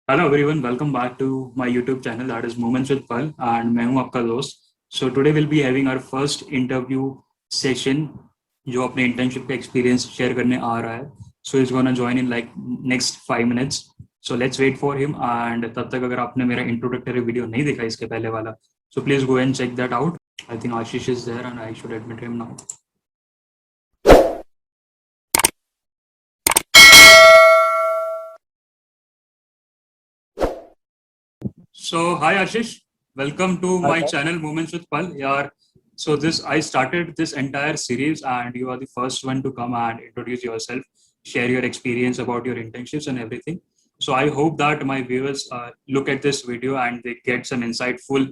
Hello everyone, welcome back to my YouTube channel that is moments with pal and मैं हूं आपका दोस्त। So today will be having our first interview session जो अपने internship का experience share करने आ रहा है। So is gonna join in like next 5 minutes. So let's wait for him and तब तक अगर आपने मेरा इंट्रोडक्टरी वीडियो नहीं देखा इसके पहले वाला, so please go and check that out. I think Ashish is there and I should admit him now. So, hi Ashish, welcome to Hi, my hi. channel Moments with Pal. Yeah, so this I started this entire series, and you are the first one to come and introduce yourself, share your experience about your internships and everything. So I hope that my viewers look at this video and they get some insightful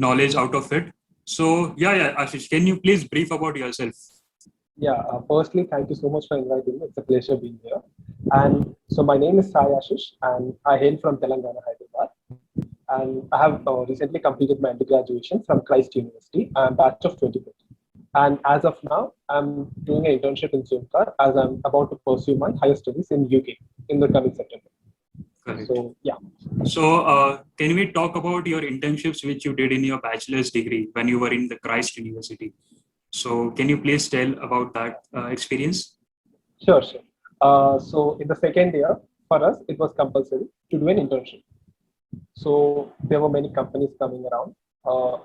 knowledge out of it. So yeah, Ashish, can you please brief about yourself? Firstly, thank you so much for inviting me. It's a pleasure being here. And so my name is Sai Ashish, and I hail from Telangana, Hyderabad. And I have recently completed my undergraduation from Christ University. I'm batch of 2020. And as of now, I'm doing an internship in Zoomcar as I'm about to pursue my higher studies in UK in the coming September. Correct. So yeah, So can we talk about your internships which you did in your bachelor's degree when you were in the Christ University? So, can you please tell about that experience? sure. So in the second year, for us, it was compulsory to do an internship. So there were many companies coming around.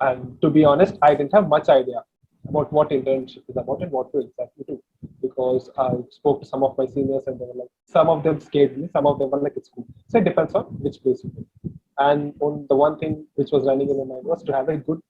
And to be honest, I didn't have much idea about what internship is about and what to exactly do. Because I spoke to some of my seniors and they were like, some of them scared me, some of them were like, it's cool. So it depends on which place you go. And on the one thing which was running in my mind was to have a good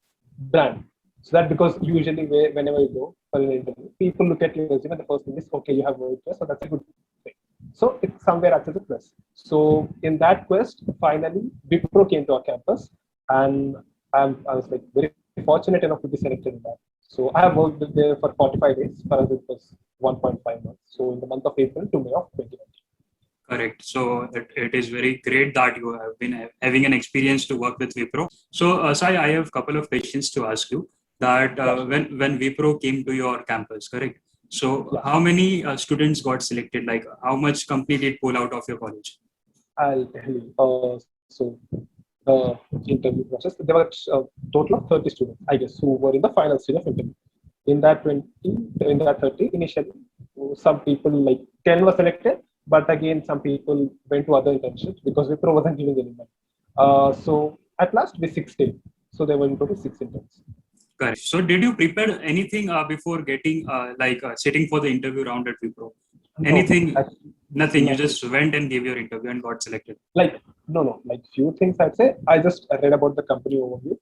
brand. So that because usually whenever you go for an interview, people look at your resume. The first thing is, okay, you have WordPress, so that's a good thing. So it's somewhere after the quest. So in that quest, finally, Wipro came to our campus, and I was like very fortunate enough to be selected in that. So I have worked there for 45 days, for us it was 1.5 months. So in the month of April to May of 2020. Correct. So it is very great that you have been having an experience to work with Wipro. So Sai, I have a couple of questions to ask you. That Yeah, sure. when Wipro came to your campus, correct? So Yeah, how many students got selected? Like how much company did pull out of your college? I'll tell you. So the interview process, there were a total of 30 students, I guess, who were in the final stage of interview. In that 20, in that 30, initially, some people like 10 were selected, but again, some people went to other internships because Wipro wasn't giving any money. So at last, we 16. So there were in total 6 interns. Correct. So did you prepare anything before getting sitting for the interview round at Wipro? No, Anything? actually, Nothing. You nothing. just went and gave your interview and got selected. Like, no, like few things I'd say. I just read about the company overview,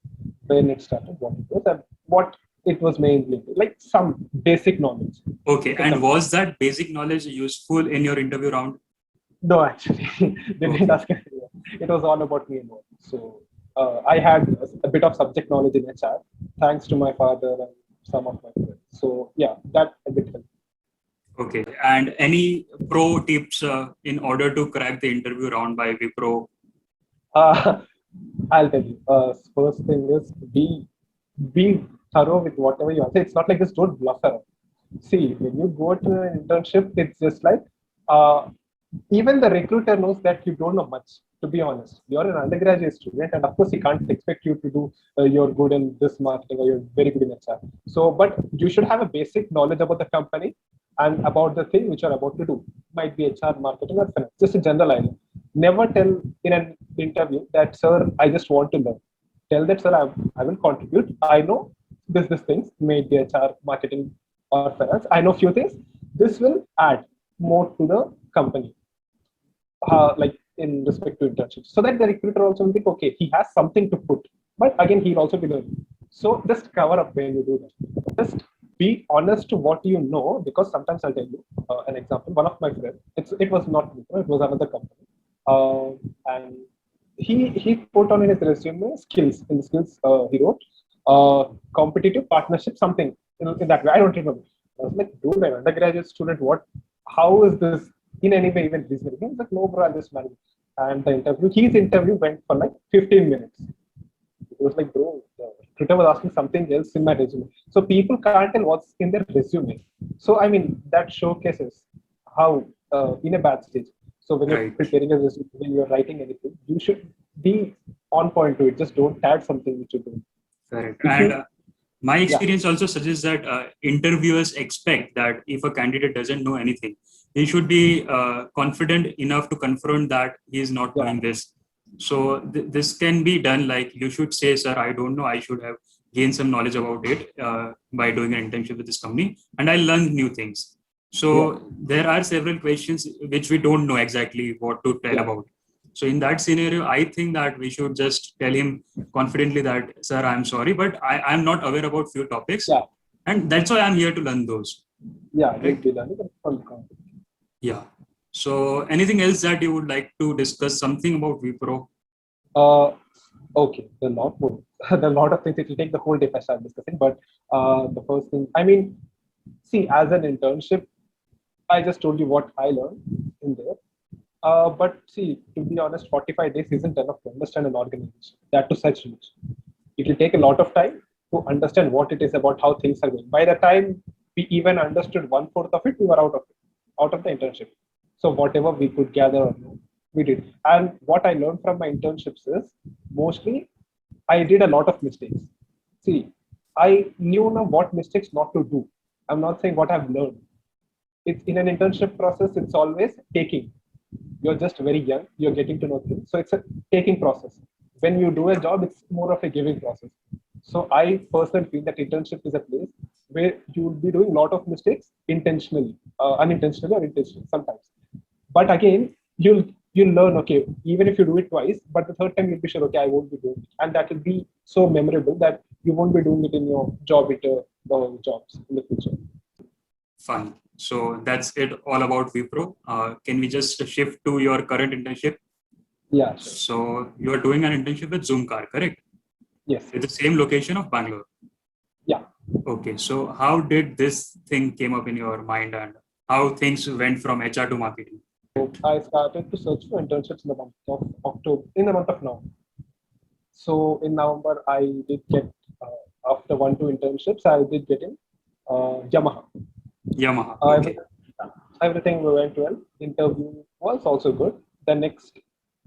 when it started, what it was, and what it was mainly, like some basic knowledge. Okay. Okay, And come. was that basic knowledge useful in your interview round? No, actually, they didn't Okay. ask anyone. It was all about me alone. So I had a bit of subject knowledge in HR, thanks to my father and some of my friends. So yeah, that a bit helped. Okay. And any pro tips in order to crack the interview round by Wipro? Uh, I'll tell you. First thing is be thorough with whatever you answer. It's not like just don't bluff around. See, when you go to an internship, it's just like uh, even the recruiter knows that you don't know much. To be honest, you're an undergraduate student, and of course, he can't expect you to do you're good in this marketing or you're very good in HR. So, but you should have a basic knowledge about the company and about the thing which you're about to do. Might be HR, marketing, or finance. Just a general idea. Never tell in an interview that, sir, I just want to learn. Tell that, sir, I will contribute. I know this things, maybe HR, marketing, or finance. I know few things. This will add more to the company, like in respect to internships, so that the recruiter also will think, okay, he has something to put. But again, he'll also be learning. So just cover up when you do that. Just be honest to what you know, because sometimes I'll tell you an example. One of my friends, it was not Wipro, it was another company, and he put on in his resume skills. In the skills, he wrote competitive partnership, something in that way. I don't remember. I was like, dude, an undergraduate student, what? How is this in any way even reasonable? He was like, no, bro, I'll just manage. And his interview went for like 15 minutes. It was like, bro, the recruiter was asking something else in my resume. So people can't tell what's in their resume. So, I mean, that showcases how in a bad stage. So when you're Right. preparing a resume, when you're writing anything, you should be on point to it. Just don't add something which you do. Correct. If And you, my yeah, experience also suggests that interviewers expect that if a candidate doesn't know anything, he should be confident enough to confront that he is not yeah, knowing this. So this can be done like you should say, sir, I don't know. I should have gained some knowledge about it by doing an internship with this company, and I learned new things. yeah, So there are several questions which we don't know exactly what to tell yeah, about. So in that scenario, I think that we should just tell him confidently that, sir, I'm sorry, but I'm not aware about few topics. yeah, And that's why I'm here to learn those. yeah. You'll Right? be learning from the content. Yeah. So anything else that you would like to discuss something about Wipro? Uh, okay, there are a lot more. There are a lot of things. It will take the whole day if I start discussing. But the first thing, I mean, see, as an internship, I just told you what I learned in there. But see, to be honest, 45 days isn't enough to understand an organization. That to such huge. It will take a lot of time to understand what it is about, how things are going. By the time we even understood one fourth of it, we were out of it, out of the internship. So whatever we could gather or know, we did. And what I learned from my internships is mostly I did a lot of mistakes. See, I knew now what mistakes not to do. I'm not saying what I've learned. It's in an internship process, it's always taking. You're just very young, you're getting to know things. So it's a taking process. When you do a job, it's more of a giving process. So I personally feel that internship is a place where you will be doing a lot of mistakes intentionally, unintentionally or intentionally sometimes. But again, you'll learn, okay, even if you do it twice, but the third time you'll be sure, okay, I won't be doing it. And that will be so memorable that you won't be doing it in your jobs in the future. Fine. So that's it all about Wipro. Can we just shift to your current internship? Yeah, sure. So you are doing an internship with Zoomcar, correct? Yes. With the same location of Bangalore. Yeah. Okay. So how did this thing came up in your mind and how things went from HR to marketing? I started to search for internships in the month of October, in the month of November. So in November, I did get, after 1 2 internships, I did get in Yamaha. Yamaha. Uh, Okay. everything, everything went well. Interview was also good. The next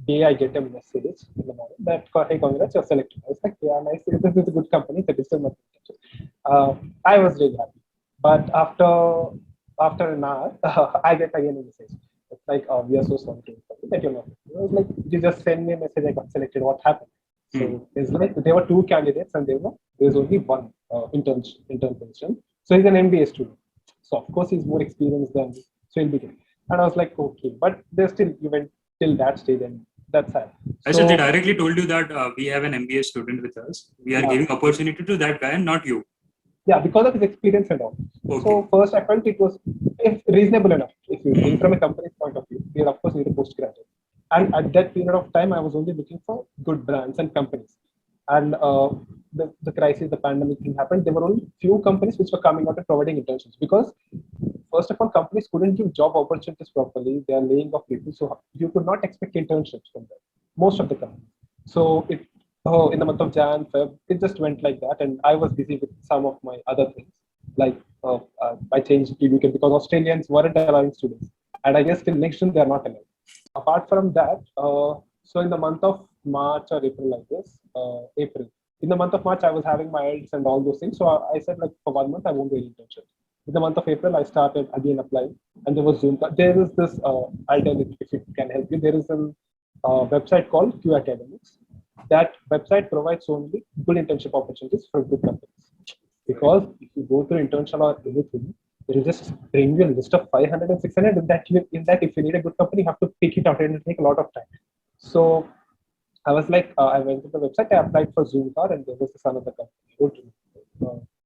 day, I get a message in the morning that, hey, congrats, you're selected. I was like, yeah, nice. This is a good company. It's a digital marketing. I was really happy. But after an hour, I get again a message. It's like, we are so sorry to inform you that you're not. I was like, you just send me a message. I got selected. What happened? Hmm. So it's like there were 2 candidates and there's only one intern position. So he's an MBA student. So of course he's more experienced than me. So he'll be good. And I was like, okay, but they still went till that stage and that's sad. I said they So directly told you that we have an MBA student with us. We are yeah, giving opportunity to that guy and not you. yeah, because of his experience and all. Okay. So first I felt it was reasonable enough. If you think from a company's point of view, they of course need a postgraduate. And at that period of time, I was only looking for good brands and companies. And the crisis, the pandemic thing happened. There were only few companies which were coming out and providing internships because first of all, companies couldn't give job opportunities properly. They are laying off people, so you could not expect internships from them. Most of the companies. So in the month of Jan, Feb, it just went like that, and I was busy with some of my other things, like I changed PBK because Australians weren't allowing students, and I guess till next June they are not allowed. Apart from that, so in the month of March or April, like this, April. In the month of March, I was having my IELTS and all those things. So I said, like, for 1 month, I won't do any internship. In the month of April, I started again applying, and there was Zoom. There is this, I'll tell you if it can help you. There is a website called Q Academics. That website provides only good internship opportunities for good companies. Because if you go through internship or anything, there is just bring you a list of 500 and 600. In that, if you need a good company, you have to pick it out, and it will take a lot of time. So I was like, I went to the website, I applied for Zoomcar, and there was this another company.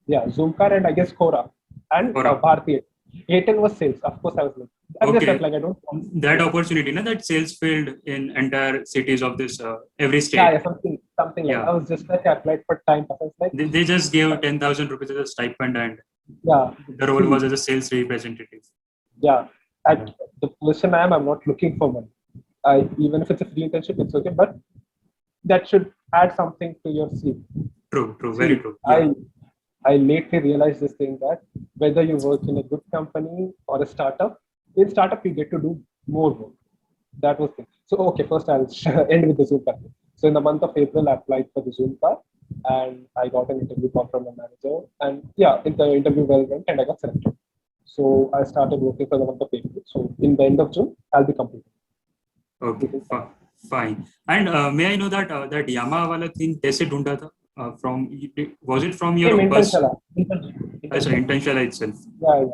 Yeah, Zoomcar, and I guess Quora and Quora. Bharti. Airtel was sales. Of course, I was like, I'm just Okay. applying. I don't want. That opportunity, na, that sales field in entire cities of this every Yeah, state. yeah, something like that. Yeah. I was just like, I applied for time. I was like, They just gave 10,000 rupees as a stipend and yeah, the role was as a sales representative. yeah. At the position I'm not looking for money. Even if it's a free internship, it's okay, but that should add something to your CV. True, very See, true. Yeah. I lately realized this thing that whether you work in a good company or a startup, in startup you get to do more work. that was thing. So okay, first I'll end with the Zoom card. So in the month of April, I applied for the Zoom card, and I got an interview call from the manager. And yeah, in the interview well went, and I got selected. So I started working for the month of April. So in the end of June, I'll be completed. Okay, fine. And may I know that that Yamaha wala thing कैसे ढूंढा था? From was it from your Same bus intentional. as an intentional itself? Yeah.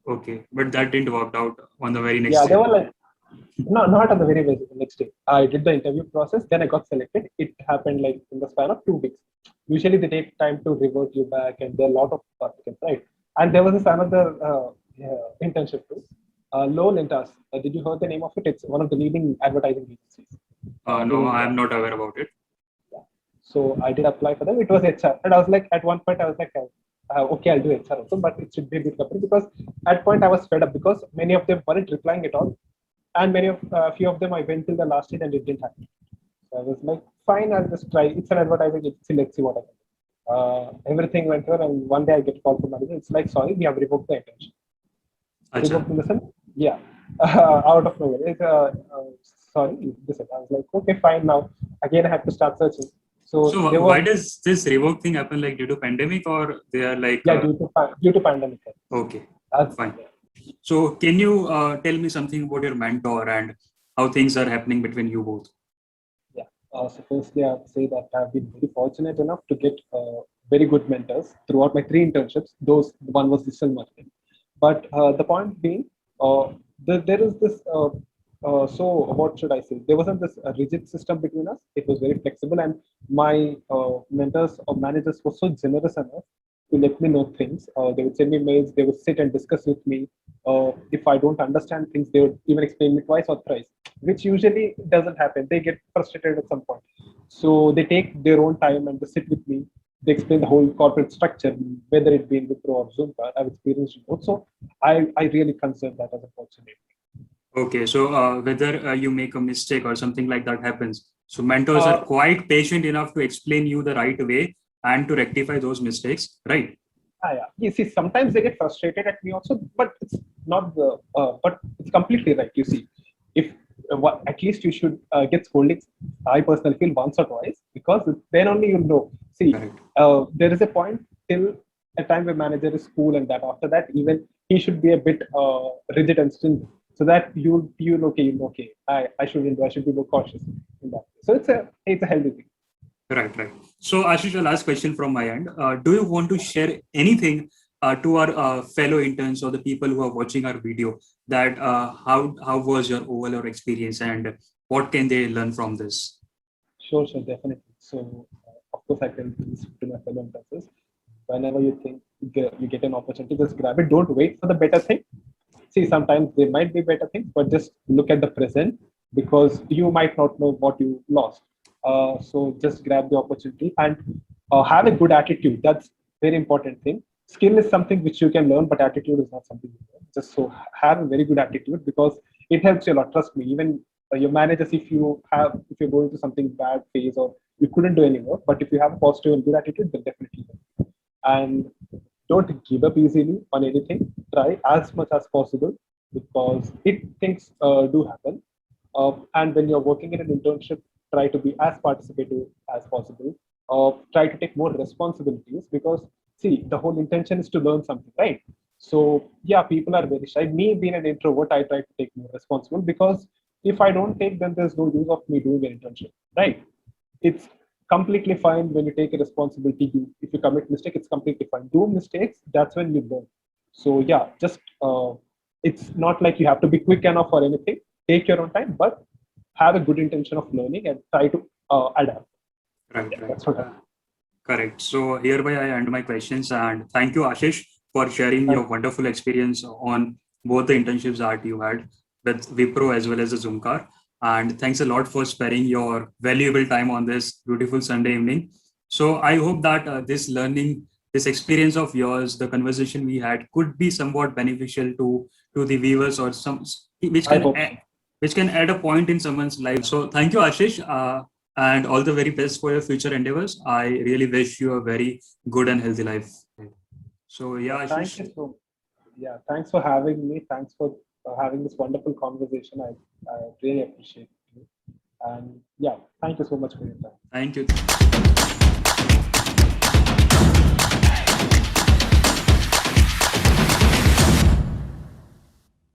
Okay, but that didn't work out on the very next Yeah, they day. were like, no, not on the very next day. I did the interview process, then I got selected. It happened like in the span of 2 weeks. Usually they take time to revert you back, and there are a lot of applicants, right? And there was this another internship too. Low Lentas. Did you heard the name of it? It's one of the leading advertising agencies in No, I India. am not aware about it. Yeah. So I did apply for them. It was HR, and I was like, at one point, I was like, okay, I'll do HR also, but it should be a good company because at point I was fed up because many of them weren't replying at all, and many of few of them I went till the last year and it didn't happen. So I was like, fine, I'll just try. It's an advertising agency. Let's see what I can do. Everything went well, and one day I get a call from manager. It's like, sorry, we have revoked the intention. Acha. Revoked in the sense, yeah, out of nowhere. Sorry, this. I was like, okay, fine. Now again, I have to start searching. So So there why was, does this revoke thing happen like due to pandemic or they are like yeah, due to pandemic. okay, As, fine. So can you tell me something about your mentor and how things are happening between you both? Yeah. So firstly, I would say that I've been very fortunate enough to get very good mentors throughout my 3 internships. Those one was digital marketing, but the point being, there is this. So what should I say? There wasn't this rigid system between us. It was very flexible, and my mentors or managers were so generous enough to let me know things. They would send me mails. They would sit and discuss with me. If I don't understand things, they would even explain me twice or thrice, which usually doesn't happen. They get frustrated at some point. So they take their own time and they sit with me. They explain the whole corporate structure, whether it be in Wipro or Zoom. I've experienced both. So I really consider that as a opportunity. Okay, so whether you make a mistake or something like that happens, so mentors are Uh, quite patient enough to explain you the right way and to rectify those mistakes, right? yeah. You see, sometimes they get frustrated at me also, but it's not the. But it's completely right. You see, if at least you should get scolded. I personally feel once or twice because then only you know. See, Correct. there is a point till a time where manager is cool, and that after that, even he should be a bit rigid and still, so that you okay. I shouldn't do. I should be more cautious in that. So it's a healthy thing. Right. So, Ashish, a last question from my end. Do you want to share anything to our fellow interns or the people who are watching our video that how was your overall experience and what can they learn from this? Sure, definitely. So, of course, I tell this to my fellow investors. Whenever you think you get an opportunity, just grab it. Don't wait for the better thing. See, sometimes there might be better things, but just look at the present because you might not know what you lost. So just grab the opportunity and have a good attitude. That's very important thing. Skill is something which you can learn, but attitude is not something you learn. Just so have a very good attitude because it helps you a lot. Trust me. Even your managers, if you're going through something bad phase or you couldn't do any work, but if you have a positive and good attitude, then definitely help. And don't give up easily on anything. Try as much as possible because things do happen. And when you're working in an internship, try to be as participative as possible. Try to take more responsibilities because see, the whole intention is to learn something, right? So yeah, people are very shy. Me being an introvert, I try to take more responsible because if I don't take, then there's no use of me doing an internship, right? It's completely fine when you take a responsibility. If you commit mistake, it's completely fine. Do mistakes, that's when you learn. So yeah, just it's not like you have to be quick enough or anything. Take your own time, but have a good intention of learning and try to adapt. Yeah, Right. that's what I Correct. So hereby I end my questions and thank you, Ashish, for sharing your thank. wonderful experience on both the internships that you had with Wipro as well as the Zoomcar. And thanks a lot for sparing your valuable time on this beautiful Sunday evening. So I hope that this experience of yours, the conversation we had, could be somewhat beneficial to the viewers or some which I can hope so. which can add a point in someone's life. So thank you, Ashish. And all the very best for your future endeavors. I really wish you a very good and healthy life. So, yeah, Thank Ashish. you so much. Yeah, thanks for having me. Thanks for having this wonderful conversation. I really appreciate you. And yeah, thank you so much for your time. Thank you.